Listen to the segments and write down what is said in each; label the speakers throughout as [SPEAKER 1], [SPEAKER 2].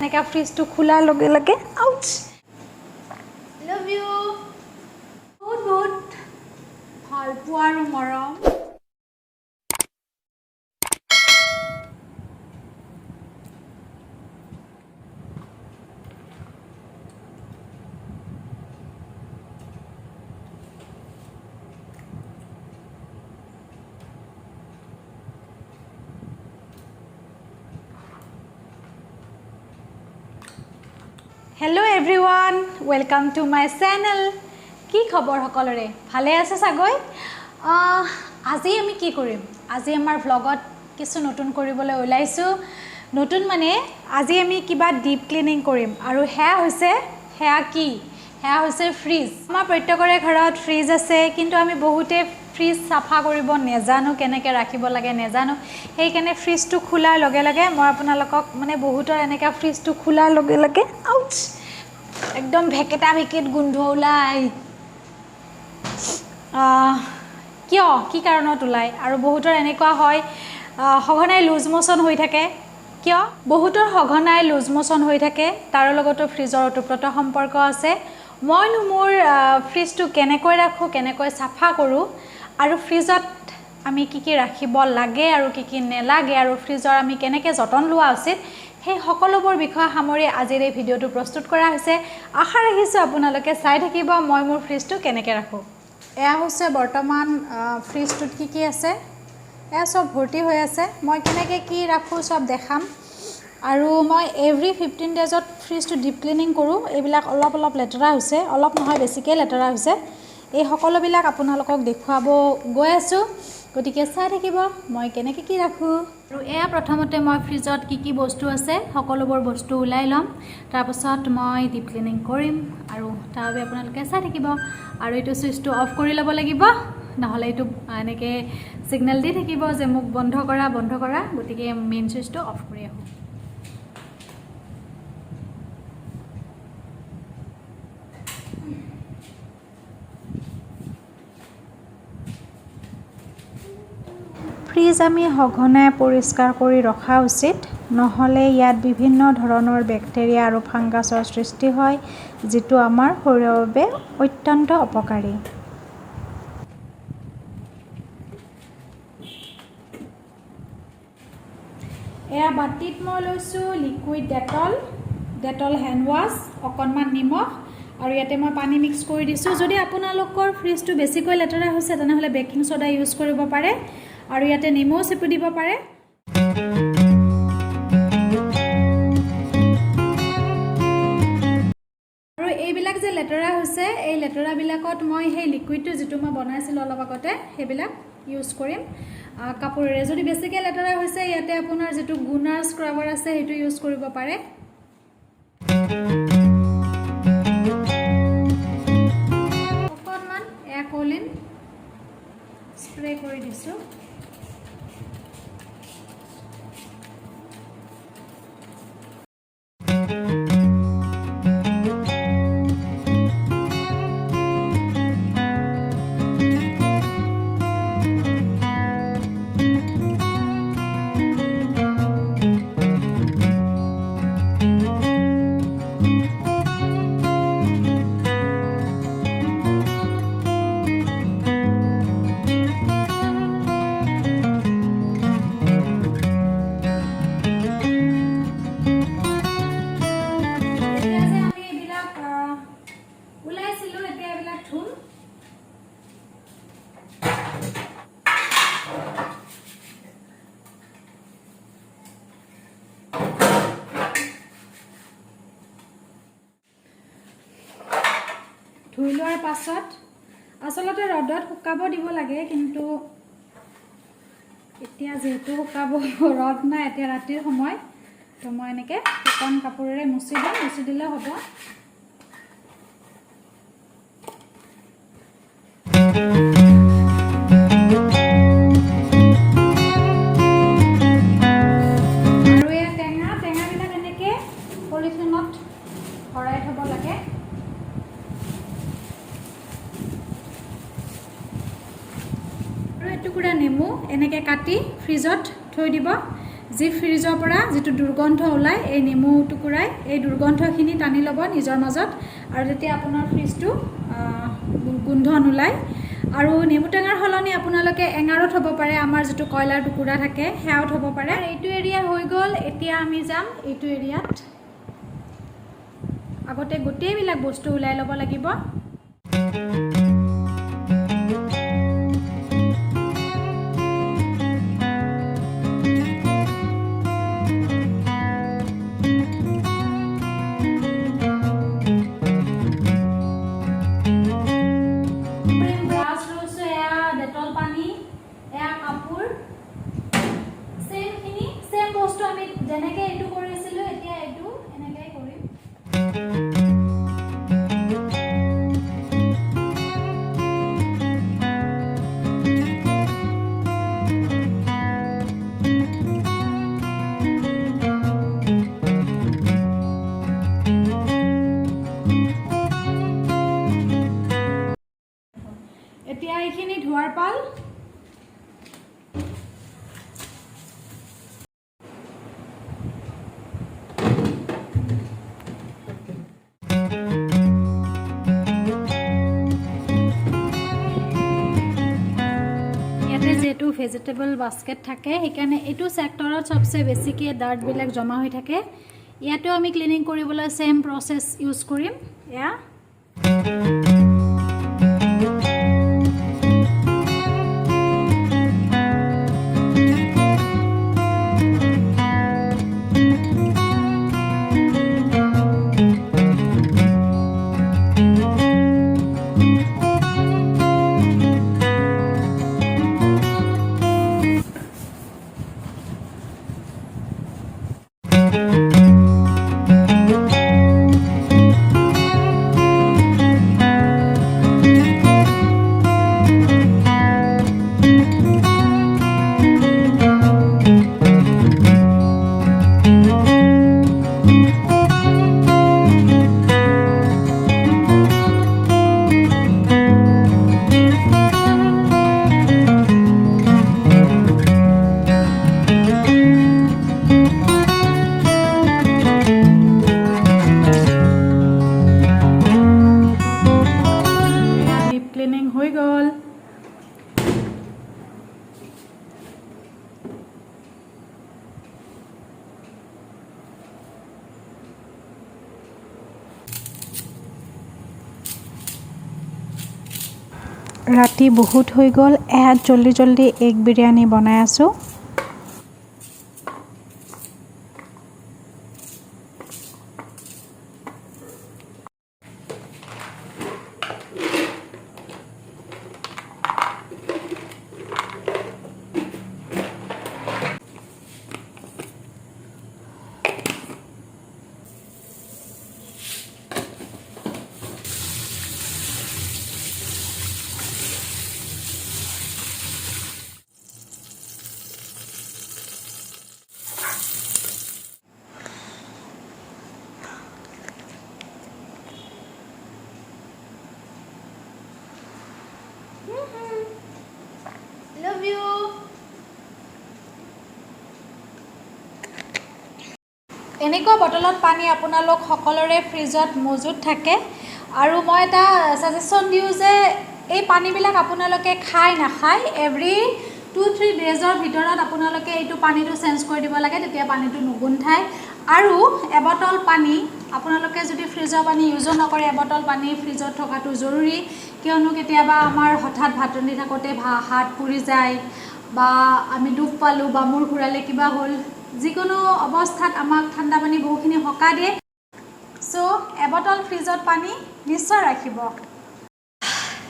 [SPEAKER 1] এনেকা ফ্ৰিজটো খোলাৰ লগে লগে আউচ লাভ ইউ বহুত বহুত ভাল পোৱা আৰু মৰম Hello everyone, welcome to my channel. কি খবৰ সকলৰে ভালে আছে সাগৈ আজি আমি কি কৰিম আজি আমাৰ ভ্লগত কিছু নতুন কৰিবলৈ ওলাইছো নতুন মানে আজি আমি কিবা ডিপ ক্লিনিং কৰিম আৰু হেয়া হৈছে ফ্ৰিজ আমাৰ প্ৰত্যেকৰে ঘৰত ফ্ৰিজ আছে কিন্তু আমি বহুতে ফ্ৰিজ সাফা কৰিব নেজানো কেনেকৈ ৰাখিব লাগে নেজানো সেইকাৰণে ফ্ৰিজটো খোলাৰ লগে লগে মই আপোনালোকক মানে বহুতৰ এনেকা ফ্ৰিজটো খোলাৰ লগে লগে আউচ একদম ভেকেটা ভেকেট গোন্ধ ওলাই কিয় কি কাৰণত ওলাই আৰু বহুতৰ এনেকুৱা হয় সঘনাই লুজ মোচন হৈ থাকে কিয় বহুতৰ সঘনাই লুজ মোচন হৈ থাকে তাৰ লগতো ফ্ৰিজৰ ওতপ্ৰোত সম্পৰ্ক আছে মইনো মোৰ ফ্ৰিজটো কেনেকৈ ৰাখো কেনেকৈ সাফা কৰো আৰু ফ্ৰিজত আমি কি ৰাখিব লাগে আৰু কি নেলাগে আৰু ফ্ৰিজৰ আমি কেনেকৈ যতন লোৱা উচিত সেই সকলোবোৰ বিষয় সামৰি আজিৰ এই ভিডিওটো প্ৰস্তুত কৰা হৈছে আশা ৰাখিছো আপোনালোকে চাই থাকিব মই মোৰ ফ্ৰিজটো কেনেকৈ ৰাখো এয়া হৈছে বৰ্তমান ফ্ৰিজটোত কি আছে এয়া সব ভৰ্তি হৈ আছে মই কেনেকৈ কি ৰাখো সব দেখাম আৰু মই এভৰি 15 ডেজত ফ্ৰিজটো ডিপ ক্লিনিং কৰো এইবিলাক অলপ লেতেৰা হৈছে অলপ নহয় বেছিকৈ লেতেৰা হৈছে এই সকলোবিলাক আপোনালোকক দেখুৱাব গৈ আছো গতিকে চাই থাকিব মই কেনেকৈ কি ৰাখো আৰু এয়া প্ৰথমতে মই ফ্ৰিজত কি বস্তু আছে সকলোবোৰ বস্তু উলাই লম তাৰ পাছত মই ডিপ ক্লিনিং কৰিম আৰু তাৰ বাবে আপোনালোকে চাই থাকিব আৰু এইটো সুইচটো অফ কৰি ল'ব লাগিব নহলে এইটো এনেকৈ সিগনেল দি থাকিব যে মোক বন্ধ কৰা গতিকে মেইন সুইচটো অফ কৰি আহো ফ্ৰিজ আমি সঘনাই পৰিষ্কাৰ কৰি ৰখা উচিত নহলে ইয়াত বিভিন্ন ধৰণৰ বেক্টেৰিয়া আৰু ফাংগাছৰ সৃষ্টি হয় যেটো আমাৰ শৰীৰৰ বাবে অত্যন্ত অপকাৰী এয়া বাটিত মই লৈছো লিকুইড ডেটল হ্যান্ড ওয়াশ অকণমান নিমখ আৰু ইয়াতে মই পানী মিক্স কৰি দিছো যদি আপোনালোকৰ ফ্ৰিজটো বেছিকৈ লেতেৰা হৈছে তেনেহলে বেকিং সোডা ইউজ কৰিব পাৰে আৰু ইয়াতে নেমু চেপি দিব পাৰে আৰু এইবিলাক যে লেতেৰা হৈছে এই লেতেৰা বিলাকত মই সেই লিকুইডটো যেটো মই বনাইছিল অলপ আগতে সেইবিলাক ইউজ কৰিম কাপোৰেৰে যদি বেছিকৈ লেতেৰা হৈছে ইয়াতে আপোনাৰ যেটো গুনাৰ স্ক্ৰাবাৰ আছে সেইটো ইউজ কৰিব পাৰে অকণমান একলিন স্প্ৰে কৰি দিছো ধুই লোৱাৰ পাছত আসলতে ৰদত শুকাব দিব লাগে কিন্তু এতিয়া যেহেতু শুকাব ৰদ নাই এতিয়া ৰাতিৰ সময় তো মই এনেকৈ শুকান কাপোৰেৰে মুছি দিলে হ'ব আৰু এই টেঙাবিলাক এনেকৈ পলিথিনত ভৰাই থব লাগে আৰু এটুকুৰা নেমু এনেকৈ কাটি ফ্ৰিজত থৈ দিব যি ফ্ৰিজৰ পৰা যিটো দুৰ্গন্ধ ওলায় এই নেমু টুকুৰাই এই দুৰ্গন্ধখিনি টানি ল'ব নিজৰ মাজত আৰু তেতিয়া আপোনাৰ ফ্ৰিজটো গোন্ধ নোলায় আৰু নেমু টেঙাৰ সলনি আপোনালোকে এঙাৰত হ'ব পাৰে আমাৰ যিটো কয়লাৰ টুকুৰা থাকে সেয়াও থ'ব পাৰে এইটো এৰিয়া হৈ গ'ল এতিয়া আমি যাম এইটো এৰিয়াত আগতে গোটেইবিলাক বস্তু ওলাই ল'ব লাগিব যেনেকৈ এইটো কৰিছিলোঁ এতিয়া এইটো এনেকৈ কৰিম এতিয়া এইখিনি ধোৱাৰ পাল যেহেতু ভেজিটেবল বাস্কেট থাকে সেইকাৰণে এইটো সেক্টৰত সবচে বেছিকৈ ডাৰ্টবিলাক জমা হৈ থাকে ইয়াতেও আমি ক্লিনিং কৰিবলৈ সেম প্ৰসেছ ইউজ কৰিম এয়া ৰাতি বহুত হৈ গ'ল এহাত জলদি এগ বিৰিয়ানী বনাই আছোঁ Love you. এনেকুৱা বটলত পানী আপোনালোক সকলোৰে ফ্ৰিজত মজুত থাকে আৰু মই এটা সাজেশন দিওঁ যে এই পানীবিলাক আপোনালোকে খাই নাখায় এভৰি 2-3 ডেজৰ ভিতৰত আপোনালোকে এইটো পানীটো চেঞ্জ কৰি দিব লাগে তেতিয়া পানীটো নুগুন্ধায় আৰু এবটল পানী আপোনালোকে যদি ফ্ৰিজৰ পানী ইউজ নকৰে এবটল পানী ফ্ৰিজত থকাটো জৰুৰী কিয়নো কেতিয়াবা আমাৰ হঠাৎ ভাত ৰান্ধি থাকোঁতে হাত পুৰি যায় বা আমি দুখ পালোঁ বা মূৰ ঘূৰালে কিবা হ'ল যিকোনো অৱস্থাত আমাক ঠাণ্ডা পানী বহুখিনি সকাহ দিয়ে সো এবটল ফ্ৰিজত পানী নিশ্চয় ৰাখিব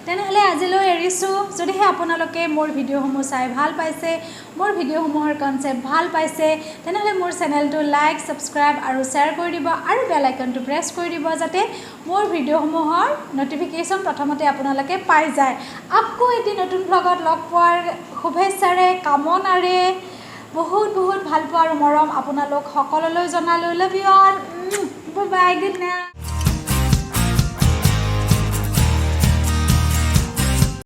[SPEAKER 1] তেনেহলে আজিলৈ এৰিছোঁ যদিহে আপোনালোকে মোৰ ভিডিঅ'সমূহ চাই ভাল পাইছে মোৰ ভিডিঅ'সমূহৰ কনসেপ্ট ভাল পাইছে তেনেহলে মোৰ চেনেলটো লাইক সাবস্ক্ৰাইব আৰু শ্বেয়াৰ কৰি দিব আৰু বেল আইকনটো প্ৰেছ কৰি দিব যাতে মোৰ ভিডিঅ'সমূহৰ নটিফিকেশ্যন প্ৰথমতে আপোনালোকে পাই যায় আকৌ এটি নতুন ব্লগত লগ পোৱাৰ শুভেচ্ছাৰে কামনাৰে বহুত বহুত ভাল পোৱা আৰু মৰম আপোনালোক সকলোলৈ জনালো love you all bye bye good night